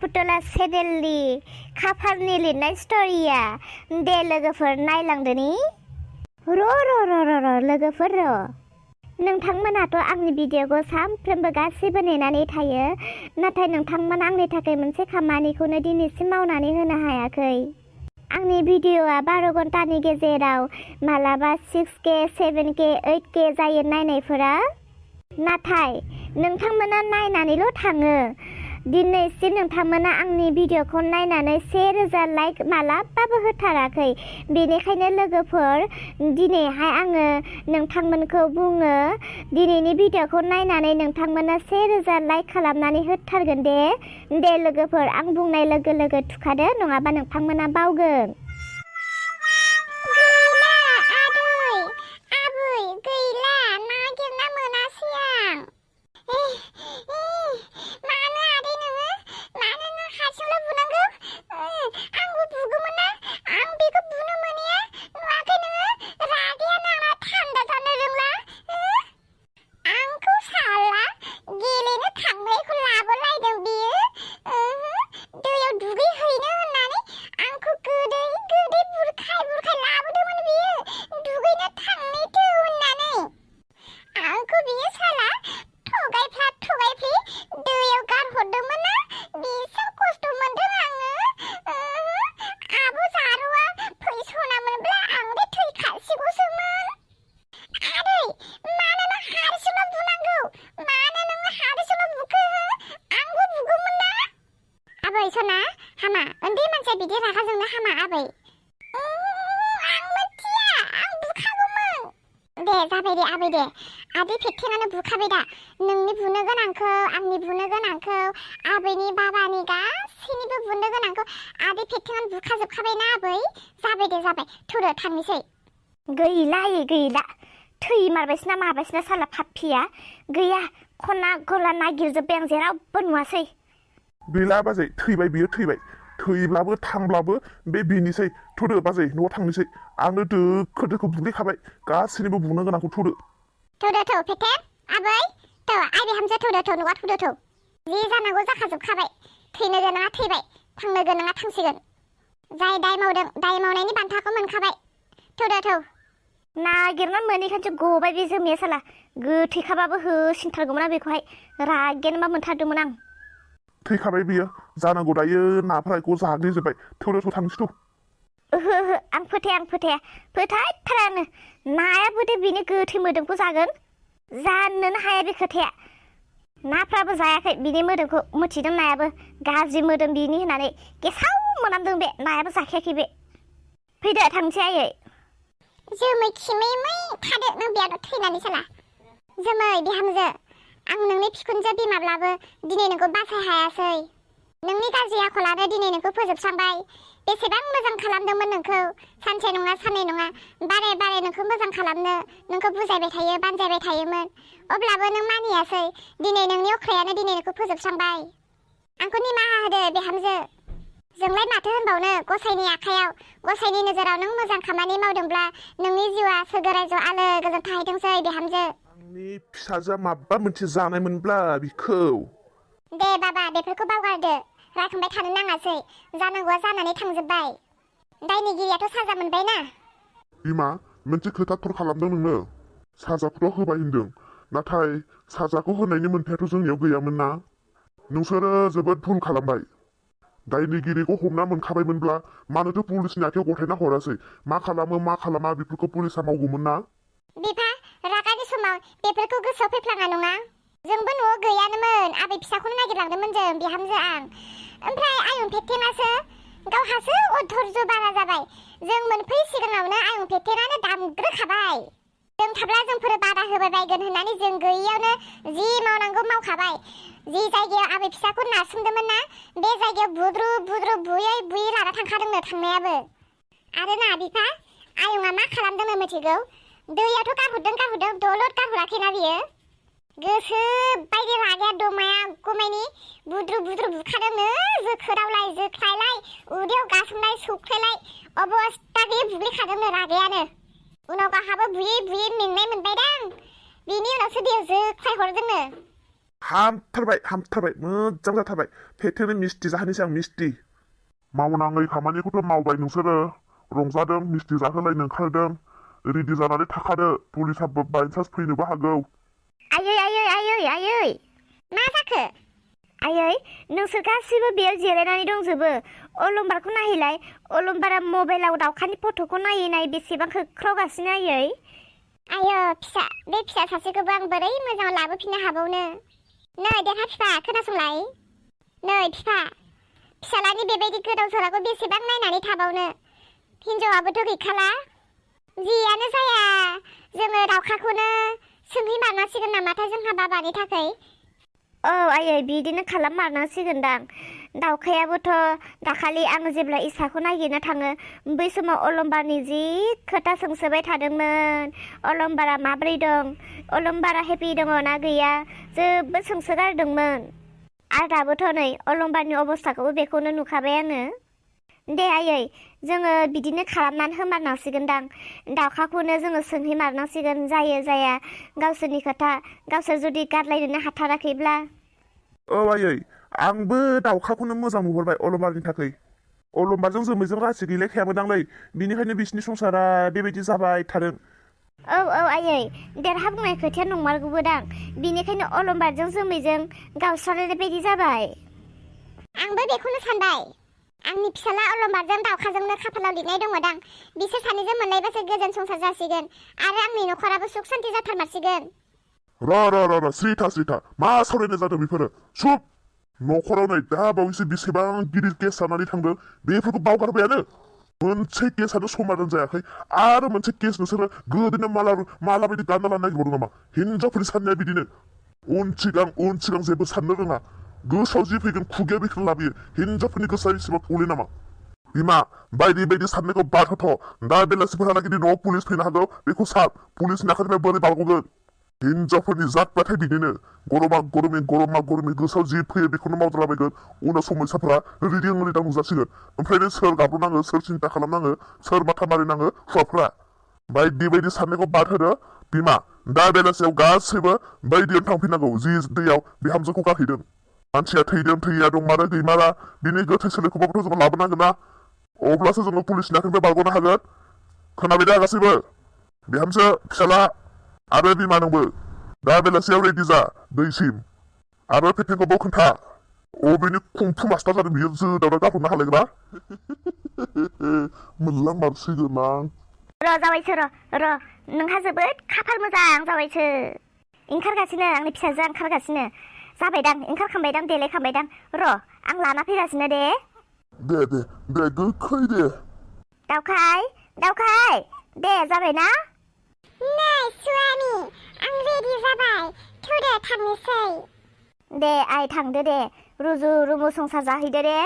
पुतला सेडेलनि खाफालनि लिरनाय स्ट'रिया दे लोगोफोर नायलांदोनि र' लोगोफोर नोंथांमोनाथ' आंनि भिडिअ'खौ सानफ्रोमबो गासिबो नेनानै थायो नाथाय नोंथांमोना आंनि थाखाय मोनसे खामानिखौनो दिनैसिम मावनानै होनो हायाखै आंनि भिडिअ'आ 12 घन्टानि गेजेराव मालाबा 6K 7K 8K जायो नायनायफोरा नाथाय नोंथांमोना नायनानैल' थाङो दिनैसिम नोंथांमोना आंनि भिडिअ'खौ नायनानै 1000 लाइक मालाबाबो होथाराखै बेनिखायनो लोगोफोर दिनैहाय आङो नोंथांमोनखौ बुङो दिनैनि भिडिअ'खौ नायनानै नोंथांमोना 1000 लाइक खालामनानै होथारगोन दे लोगोफोर आं बुंनाय लोगो लोगो थुखादो नङाबा नोंथांमोना बावगोन सना हामा उन्दै मानसिया बिदि रागा जोंनो हामा आबै आं मिथिया आं बुखागौमोन दे जाबाय दे आबै दे आदै फेथेङानो बुखाबाय दा नोंनि बुनो गोनांखौ आंनि बुनो गोनांखौ आबैनि बाबानि गासैनिबो बुनो गोनांखौ आदै फेथेङानो बुखाजोबखाबायना आबै जाबाय दे जाबाय थुदो थांनोसै गैला थै मारबायसो ना माबायसो ना साला फाफ्पिया गैया खना गला नागिरजोब्बाय आं जेरावबो नुवासै गैला बाजै थैबाय बियो थैब्लाबो थांब्लाबो बे बेनिसै थुदो बाजै न'आव थांनोसै आंनो दोखो बुग्लिखाबाय गासैनिबो बुंनो गोनांखौ थुदो फेथें आबै आइ बिहामजो थुदो न'आ थुदो जि जानांगौ जाखाजोबखाबाय थैनो गोनाङा थैबाय थांनो गोनाङा थांसिगोन जाय दाय मावदों दाय मावनायनि बान्थाखौ मोनखाबाय थुदो नागिरना मोनैखायसो गबाय बे जोमैया साला गोथैखाबाबो होसिनथारगौमोन आं बेखौहाय रागेनबा मोनथारदोंमोन आं थैखाबाय बियो जानांगौ दायो नाफोरा बेखौ जाग्लिजोब्बाय थौदो थांसै थ' ओहो आं फोथाया फोथायथारानो नायाबो दे बिनि गोथै मोदोमखौ जागोन जानोनो हाया बे खोथाया नाफ्राबो जायाखै बिनि मोदोमखौ मिथिदों नायाबो गाज्रि मोदोम बिनि होननानै गेसाव मोनामदों बे नायाबो जाखायाखै बे फैदो थांसै आयै जोमै खिमै थादो नों बेयाव थैनानै साला जोमै बिहामजो आं नोंनि बिखुनजो बिमाब्लाबो दिनै नोंखौ बासाय हायासै नोंनि गाज्रि आखलानो दिनै नोंखौ फोजोबस्रांबाय बेसेबां मोजां खालामदोंमोन नोंखौ सानसे नङा साननै नङा बारे नोंखौ मोजां खालामनो नोंखौ बुजायबाय थायो बानजायबाय थायोमोन अब्लाबो नों मानियासै दिनै नोंनि अख्रायानो दिनै नोंखौ फोजोबस्रांबाय आंखौ निमाहा होदो बिहामजो जोंलाय माथो होनबावनो गसाइनि आखायाव गसाइनि नोजोराव नों मोजां खामानि मावदोंब्ला नोंनि जिउआ सोरगो रायजोआव आलो गोजोन थाहैथोंसै बिहामजो आंनि फिसाजोआ माबा मोनसे जानायमोनब्ला बिखौ दे बाबा बेफोरखौ बावगारदो रायखांबाय थानो नाङासै जानांगौआ जानानै थांजोब्बाय दायनिगिरियाथ' साजा मोनबाय ना बिमा मोनसे खोथा थर खालामदों नोंनो साजाखौथ' होबाय होनदों नाथाय साजाखौ होनायनि मोन्थायाथ' जोंनियाव गैयामोन ना नोंसोरो जोबोद भुल खालामबाय दायनिगिरिखौ हमना मोनखाबायमोनब्ला मानोथो पुलिसनि आखायाव गथायना हरासै मा खालामा बेफोरखौ पुलिसा मावगौमोन ना बिफा रागानि समाव बेफोरखौ गोसोआव फैफ्लाङा नङा जोंबो न'आव गैयानोमोन आबै फिसाखौनो नागिरलांदोंमोन जों बिहामजो आं ओमफ्राय आयं फेथेङासो गावहासो अधर्ज बारा जाबाय जों मोनफै सिगाङावनो आयं फेथेङानो दामग्रोखाबाय जों थाब्ला जोंफोर बादा होबाय बायगोन होननानै जों गैयियावनो जि मावनांगौ मावखाबाय जि जायगायाव आबै फिसाखौ नारसोमदोंमोन ना बे जायगायाव बुद्रु बुयै लाना थांखादोंनो थांनायाबो आरो ना बिफा आयंआ मा खालामदोंनो मिथिगौ दैयावथ' गारहरदों दलद गारहराखैना बियो गोसो बायदि रागाया दमाया गमायनि बुद्रु बुखादोंनो जोखोदावलाय जोख्लायलाय उदैयाव गासोमलाय सौख्लायलाय अबस्था गैयै बुग्लिखादोंनो रागायानो उनाव गाहाबो बुयै मेंनाय मोनबायदां बिनि उनावसो दैयाव जोख्लाय हरदोंनो हामथारबाय मोजां जाथारबाय फेथोनो मिस्टि जाहोनोसै आं मिस्टि मावनाङै खामानिखौथ' मावबाय नोंसोरो रंजादों मिस्टि जाहोलायनो ओंखारदों रेडि जानानै थाखादो पुलिसा बायसान्स फैनोबो हागौ आयै मा जाखो आयै नोंसोर गासिबो बेयाव जिरायनानै दंजोबो अलंबारखौ नायहैलाय अलंबारा मबाइलाव दाउखानि फट'खौ नायै बेसेबां होख्रावगासिनो आयै आयो बे फिसा सासेखौबो आं बोरै मोजां लाबोफिननो हाबावनो नै देरहा फिफा खोनासंलाय नै फिफा फिसालानि बेबायदि गोदाव सोरावखौ बेसेबां नायनानै थाबावनो हिनजावाबोथ' गैखाला जियानो जाया जोङो दाउखाखौनो सोंहैमारनांसिगोन नामाथाय जोंहा बाबानि थाखाय औ आयै बिदिनो खालाममारनांसिगोनदां दाउखायाबोथ' दाखालि आं जेब्ला इसाखौ नागिरनो थाङो बै समाव अलंबारनि जि खोथा सोंसोबाय थादोंमोन अलंबारा माब्रै दं अलंबारा हेपि दङ ना गैया जोबोद सोंसोगारदोंमोन आरो दाबोथ' नै अलंबारनि अबस्थाखौबो बेखौनो नुखाबाय आङो दे आयै जोङो बिदिनो खालामनानै होमारनांसिगोनदां दाउखाखौनो जोङो सोंहैमारनांसिगोन जायो जाया गावसोरनि खोथा गावसोर जुदि गारलायनोनो हाथाराखैब्ला औ आयै आंबो दाउखाखौनो मोजां नुहरबाय अलंबारनि थाखाय अलंबारजों जोमैजों रासि गैलायखायामोनदांलै बिनिखायनो बिसिनि संसारा बेबायदि जाबाय थादों औ आयै देरहा बुंनाय खोथाया नंमारगौबोदां बिनिखायनो अलंबारजों जोमैजों गावस्रालायनाय बायदि जाबाय आंबो बेखौनो सानबाय आंनि फिसाला अलंबारजों दाउखाजोंनो खाफालाव लिरनाय दङदां बिसोर सानैजों मोनलायबासो गोजोन संसार जासिगोन आरो आंनि न'खराबो सुख सान्ति जाथारमारसिगोन र स्रिथा मा सावरायनाय जादों बेफोरो सुब न'खराव नै दा बावैसो बेसेबां गिदिर केस जानानै थांदों बेफोरखौ बावगारबायानो मोनसे केसानो समाधान जायाखै आरो मोनसे केस नोंसोरो गोदोनो माला बायदि गानना लानो नागिरबावदों नामा हिनजावफोरनि साननाया बिदिनो उन सिगां जेबो साननो रोङा गोसोआव जि फैगोन खुगाया बेखौनो लाबोयो हिनजावफोरनि गोसोआ एसेबां थौले नामा बिमा बायदि साननायखौ बाद होथ' दा बेलासिफोरहालागै न'आव पुलिस फैनो हागौ बेखौ साब पुलिसनि आखाइनिफ्राय बोरै बारग'गोन हिनजावफोरनि जातबाथाय बिदिनो गरमा गोसोआव जि फैयो बेखौनो मावद्रालाबायगोन उनाव समयसाफोरा रिदिं नुजासिगोन ओमफ्रायनो सोर गाब्रनाङो सोर सिन्था खालामनाङो सोर माथा मारिनाङो हौवाफ्रा बायदि साननायखौ बाद होदो बिमा दा बेलासियाव गासैबो बायदियाव थांफिननांगौ जि दैयाव बिहामजोखौ गारहैदों मानसिया थैदों थैया दंमारो गैमारा बिनि गोथै सोलेरखौबाबोथ' जोङो लाबोनांगोन ना अब्लासो जोङो पुलिसनि आखाइनिफ्राय बारग'नो हागोन खोनाबाय दा गासैबो बिहामजो फिसाला आरो बिमा नोंबो दा बेलासियाव रेडि जा दैसिम आरो फेथेंखौबो खोन्था अबेनि कुंफु मास्टार जादों बियो जोदावदा गारहरनो हालायग्रा मोनलांमारसिगोन आं र' जाबायसो र' नोंहा जोबोद खाफाल मोजां जाबायसो ओंखारगासिनो आंनि फिसाजोआ ओंखारगासिनो जाबायदां ओंखारखांबायदां देलायखांबायदां र' आं लाना फैगासिनो दे गोख्रै दे दावखाय दे जाबायना नै सुवामि आं रेडि जाबाय थौदो थांनोसै दे आइ थांदो दे रुजु रुमु संसार जाहैदो दे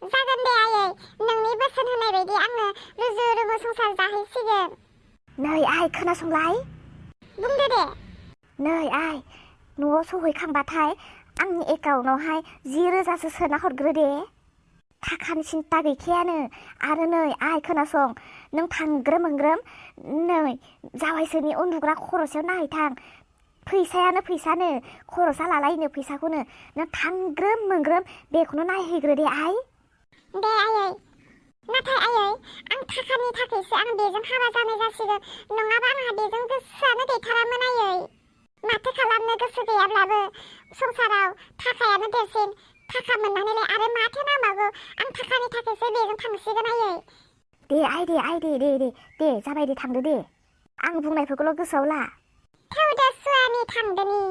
जागोन दे आयै नोंनि बोसोन होनाय बायदि आङो रुजु रुमु संसार जाहैसिगोन नै आइ खोनासंलाय बुंदो दे नै आइ न'आव सहैखांबाथाय आंनि एकाउन्टावहाय 10,000सो सोना हरग्रो दे थाखानि सिन्था गैखायानो आरो नै आइ खोनासं नों थांग्रोम नै जावायसोनि उन्दुग्रा खर'सायाव नायहैथां फैसायानो खर'सा लालायनो फैसाखौनो नों थांग्रोम बेखौनो नायहैग्रो दे आइ दे आयै नाथाय आयै आं थाखानि थाखायसो आं बेजों हाबा जानाय जासिगोन नङाबा आंहा बेजों गोसोआनो गैथारामोन आयै माथो खालामनो गोसो गैयाब्लाबो संसाराव थाखायानो देरसिन थाखा मोननानैलाय आरो माथो नांबावगौ आं थाखानि थाखायसो बेजों थांसिगोन आयै दे आइ दे जाबाय दे थांदो दे आं बुंनायफोरखौल' गोसोआव ला थौदो सुवानि थांदोनि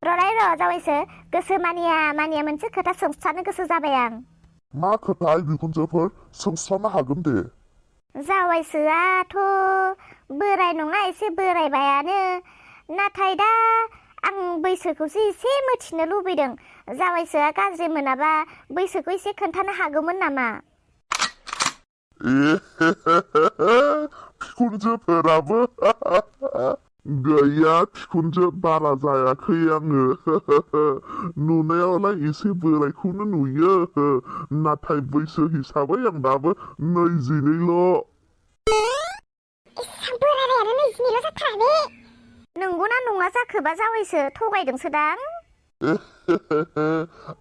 र' जाबायसो गोसो मानिया मोनसे खोथा सोंस्रानो गोसो जाबाय आं मा खोथा आइ बिखुनजोफोर सोंस्रानो हागोन दे जावायसोआथ' बोराय नङा एसे बोरायबायानो नाथाय दा आं बैसोखौसो एसे मिथिनो लुबैदों जावायसोआ गाज्रि मोनाबा बैसोखौ एसे खोन्थानो हागौमोन नामा बिखुनजोफोराबो गैया बिखुनजो बारा जायाखै आङो नुनायावलाय एसे बोरायखौनो नुयो नाथाय बैसो हिसाबै आं दाबो 22ल' नंगौना नङा जाखोबा जावायसो थगायदोंसोदां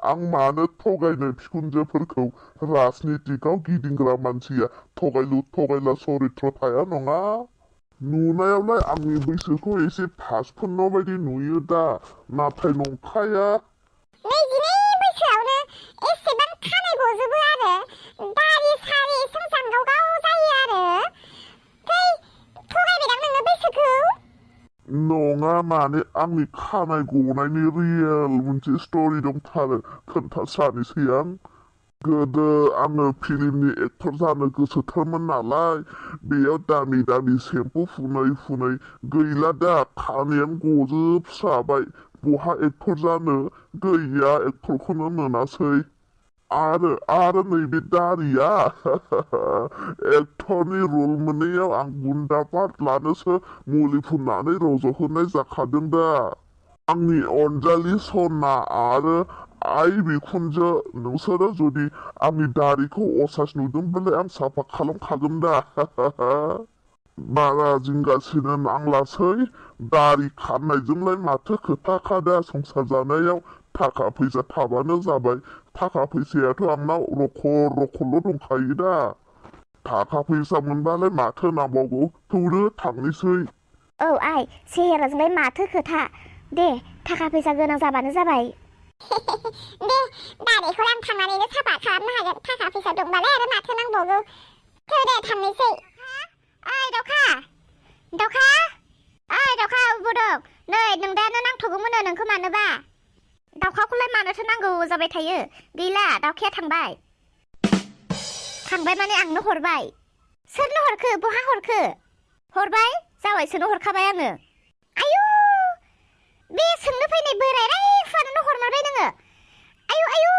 आं मानो थगायनो बिखुनजोफोरखौ राजनितिकआव गिदिंग्रा मानसिया थगायलु थगायला सरित्र थाया नङा नुनायावलाय आंनि बैसोखौ एसे फासफोरनाव बायदि नुयो दा नाथाय नंखाया 22 बैसोआवनो एसेबां खानाय गजोबो आरो दारि सारि सोंसांगाव जायो आरो थगायबायदां नोङो बैसोखौ नङा माने आंनि खानाय गनायनि रियेल मोनसे स्ट'रि दंथारो खोन्थासानोसै आं गोदो आङो फिल्मनि एक्टर जानो गोसोथारमोन नालाय बेयाव दामि दामि सेम्पु फुनै गैला दा खानायानो गजोबस्राबाय बहा एक्टर जानो गैया एक्टरखौनो मोनासै आरो नैबे दारिया एक्टरनि रल मोनैयाव आं गुन्दा पार्ट लानोसो मुलि फुननानै रज'होनाय जाखादों दा आंनि अनजालि सना आरो आइ बिखुनजो नोंसोरो जुदि आंनि दारिखौ असास नुदोंब्लालाय आं साफा खालामखागोन दा बारा जिंगासिनो नांलासै दारि खानायजोंलाय माथो खोथा खादा संसार जानायाव थाखा फैसा थाबानो जाबाय थाखा फैसायाथ' आंनाव रखल' दंखायो दा थाखा फैसा मोनबालाय माथो नांबावगौ थौदो थांनोसै औ आइ सेहेराजोंलाय माथो खोथा दे थाखा फैसा गोनां जाबानो जाबाय दे दारिखौ आं थांनानैनो साफा खालामनो हागोन थाखा फैसा दंबालाय आरो माथो नांबावगौ थौ दे थांनोसै ओइ दाउखा अबाव दं नै नोंदानो नांथ'गौमोन नोंखौ मानोबा दाउखाखौलाय मानोथो नांगौ जाबाय थायो गैला दाउखाया थांबाय माने आंनो हरबाय सोरनो हरखो बहा हरखो हरबाय जावायसोनो हरखाबाय आङो आयु बे सोंनो फैनाय बोराय रायफोरनो हरमारबाय नोङो आयु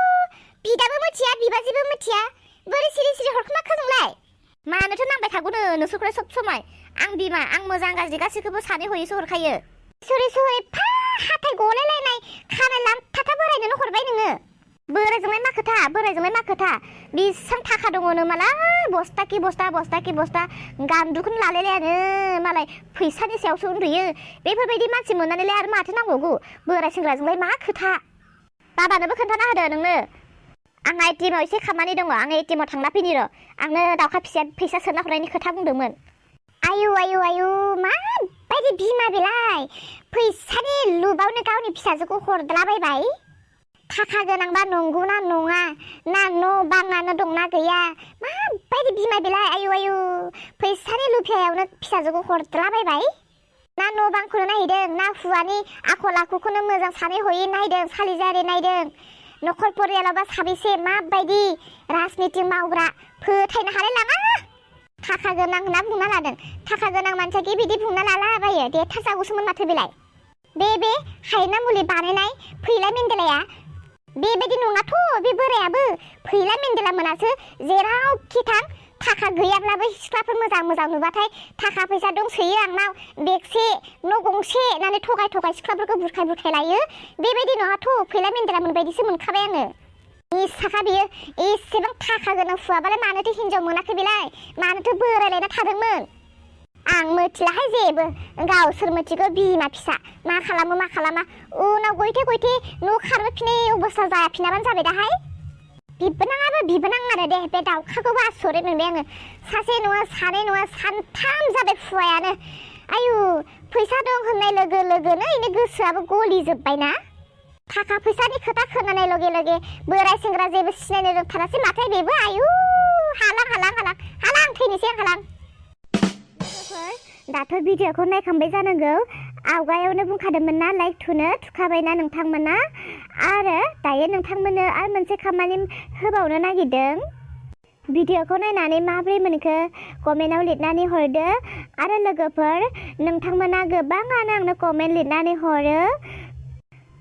बिदाबो मिथिया बिबाजैबो मिथिया बोरै सिरि हरखोमाखो नोंलाय मानोथो नांबाय थागौनो नोंसोरखौलाय सब समाय आं बिमा आं मोजां गाज्रि गासैखौबो सानै हयैसो हरखायो सरि एफा हाथाय गलायलायनाय खानाय लामथाथा बोरायनोनो हरबाय नोङो बोरायजोंलाय मा खोथा बेसां थाखा दङनो मालाय बस्ता गान्दुखौनो लालायलायानो मालाय फैसानि सायावसो उन्दुयो बेफोरबायदि मानसि मोननानैलाय आरो माथो नांबावगौ बोराय सेंग्राजोंलाय मा खोथा बाबानोबो खोन्थाना होदो नोंनो आंहा एटिएमाव एसे खामानि दङ आं एटिएमाव थांना फैनि र' आंनो दाउखा फिसाया फैसा सोना हरनायनि खोथा बुंदोंमोन आयु माबायदि बिमा बेलाय फैसानि लुबावनो गावनि फिसाजोखौ हरद्लाबायबाय थाखा गोनांबा नंगौना नङा ना न' बाङानो दंना गैया माबायदि बिमा बेलाय आयु फैसानि लुफायावनो फिसाजोखौ हरद्लाबायबाय ना न' बांखौनो नायदों ना हुवानि आखल आखुखौनो मोजां सानै हयै नायदों सालिजारि नायदों न'खर परियालावबा साबेसे माबायदि राजनिति मावग्रा फोथायनो हालाय लाङा थाखा गोनां होनना बुंना लादों थाखा गोनां मानसिया बिदि बुंना लालाबायो देरथारजागौसोमोन माथो बेलाय बे हायना मुलि बानायनाय फैला मेन्देलाया बेबायदि नङाथ' बे बोरायाबो फैला मेन्देला मोनासो जेरावखि थां थाखा गैयाब्लाबो सिख्लाफोर मोजां नुबाथाय थाखा फैसा दंसोयो आंनाव बेगसे न' गंसे होननानै थगाय सिख्लाफोरखौ बुरखाय लायो बेबायदि नङाथ' फैला मेन्देला मोनबायदिसो मोनखाबाय आङो इसाखा बियो एसेबां थाखा गोनां हुवाबालाय मानोथो हिनजाव मोनाखै बेलाय मानोथो बोरायलायना थादोंमोन आं मिथिलाहाय जेबो गावसोर मिथिगौ बिमा फिसा मा खालामा उनाव गयथे न' खारबोफिननाय अबस्था जाफिनाबानो जाबाय दाहाय बिबोनां आरो दे बे दाउखाखौबो आसरित मोनबाय आङो सासे नङा सानै नङा सानथाम जाबाय फुवायानो आयु फैसा दं होननाय लोगो लोगोनो इनि गोसोआबो गलिजोब्बायना थाखा फैसानि खोथा खोनानाय लगे बोराय सेंग्रा जेबो सिनायनो रोंथारासै माथो बेबो आयु हालां थैनोसै आं हालां दाथ' भिडिअखौ नायखांबाय जानांगौ आवगायावनो बुंखादोंमोन ना लाइक थुखाबायना नोंथांमोना आरो दायो नोंथांमोननो आरो मोनसे खामानि होबावनो नागिरदों भिडिअखौ नायनानै माबोरै मोनखो कमेन्टआव लिरनानै हरदो आरो लोगोफोर नोंथांमोना गोबाङानो आंनो कमेन्ट लिरनानै हरो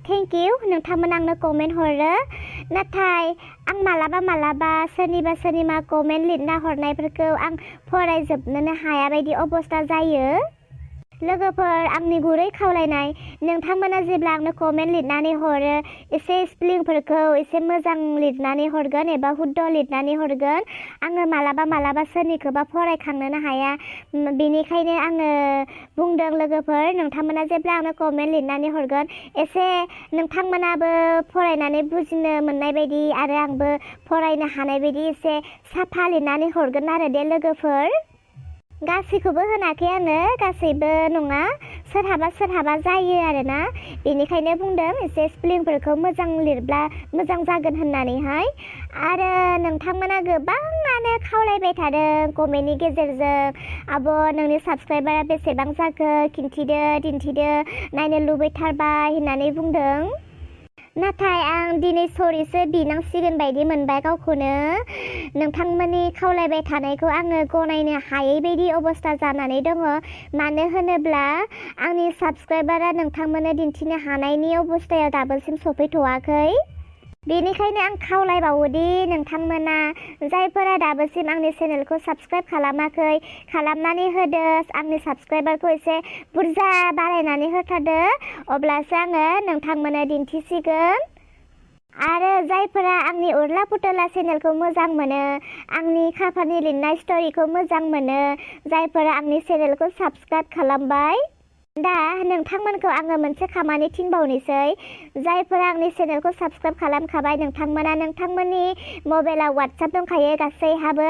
थेंक इउ नोंथांमोना आंनो कमेन्ट हरो नाथाय आं मालाबा सोरनिबा कमेन्ट लिरना हरनायफोरखौ आं फरायजोबनोनो हाया बायदि अबस्था जायो लोगोफोर आंनि गुरै खावलायनाय नोंथांमोना जेब्ला आंनो कमेन्ट लिरनानै हरो एसे स्पेलिंफोरखौ एसे मोजां लिरनानै हरगोन एबा हुद्द लिरनानै हरगोन आङो मालाबा सोरनिखौबा फरायखांनोनो हाया बेनिखायनो आङो बुंदों लोगोफोर नोंथांमोना जेब्ला आंनो कमेन्ट लिरनानै हरगोन एसे नोंथांमोनाबो फरायनानै बुजिनो मोननाय बायदि आरो आंबो फरायनो हानाय बायदि एसे साफा लिरनानै हरगोन आरो दे लोगोफोर गासैखौबो होनाखै आङो गासैबो नङा सोरहाबा जायो आरोना बेनिखायनो बुंदों एसे स्पेलिंफोरखौ मोजां लिरब्ला मोजां जागोन होननानैहाय आरो नोंथांमोना गोबाङानो खावलायबाय थादों कमेन्टनि गेजेरजों आब' नोंनि साबस्क्राइबारा बेसेबां जाखो दिन्थिदो नायनो लुबैथारबाय होननानै बुंदों नाथाय आं दिनै सरिसो बिनांसिगोन बायदि मोनबाय गावखौनो नोंथांमोननि खावलायबाय थानायखौ आङो गनायनो हायै बायदि अबस्था जानानै दङ मानो होनोब्ला आंनि साबस्क्राइबारा नोंथांमोननो दिन्थिनो हानायनि अबस्थायाव दाबोसिम सफैथ'वाखै बेनिखायनो आं खावलायबावोदि नोंथांमोना जायफोरा दाबोसिम आंनि चेनेलखौ साबस्क्राइब खालामाखै खालामनानै होदो आंनि साबस्क्राइबारखौ एसे बुरजा बारायनानै होथारदो अब्लासो आङो नोंथांमोननो दिन्थिसिगोन आरो जायफोरा आंनि उरला पुतला चेनेलखौ मोजां मोनो आंनि खाफानि लिरनाय स्ट'रिखौ मोजां मोनो जायफोरा आंनि चेनेलखौ साबस्क्राइब खालामबाय दा नोंथांमोनखौ आङो मोनसे खामानि थिनबावनोसै जायफोरा आंनि चेनेलखौ साबस्क्राइब खालामखाबाय नोंथांमोना नोंथांमोननि मबाइलाव वाट्सएप दंखायो गासैहाबो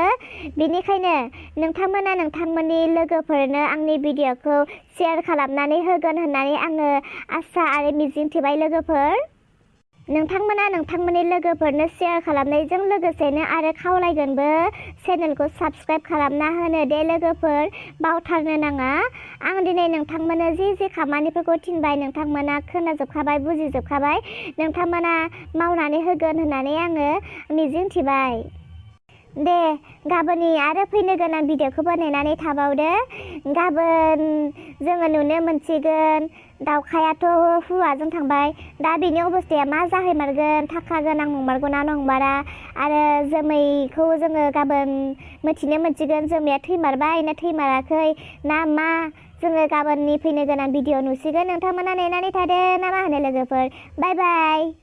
बेनिखायनो नोंथांमोना नोंथांमोननि लोगोफोरनो आंनि भिडिअ'खौ शेयार खालामनानै होगोन होननानै आङो आसा आरो मिजिंथिबाय लोगोफोर नोंथांमोना नोंथांमोननि लोगोफोरनो शेयार खालामनायजों लोगोसेनो आरो खावलायगोनबो चेनेलखौ साबस्क्राइब खालामना होनो दे लोगोफोर बावथारनो नाङा आं दिनै नोंथांमोननो जि खामानिफोरखौ थिनबाय नोंथांमोना खोनाजोबखाबाय बुजिजोबखाबाय नोंथांमोना मावनानै होगोन होननानै आङो मिजिंथिबाय दे गाबोननि आरो फैनो गोनां भिडिअ'खौबो नेनानै थाबावदो गाबोन जोङो नुनो मोनसिगोन दावखायाथ' हौवाजों थांबाय दा बेनि अबस्थाया मा जाहैमारगोन थाखा गोनां नंमारगौना नंमारा आरो जोमैखौ जोङो गाबोन मिथिनो मोनसिगोन जोमैया थैमारबाय ना थैमाराखै ना मा जोङो गाबोननि फैनो गोनां भिडिअ नुसिगोन नोंथांमोना नेनानै थादो ना मा होनो लोगोफोर बाय बाय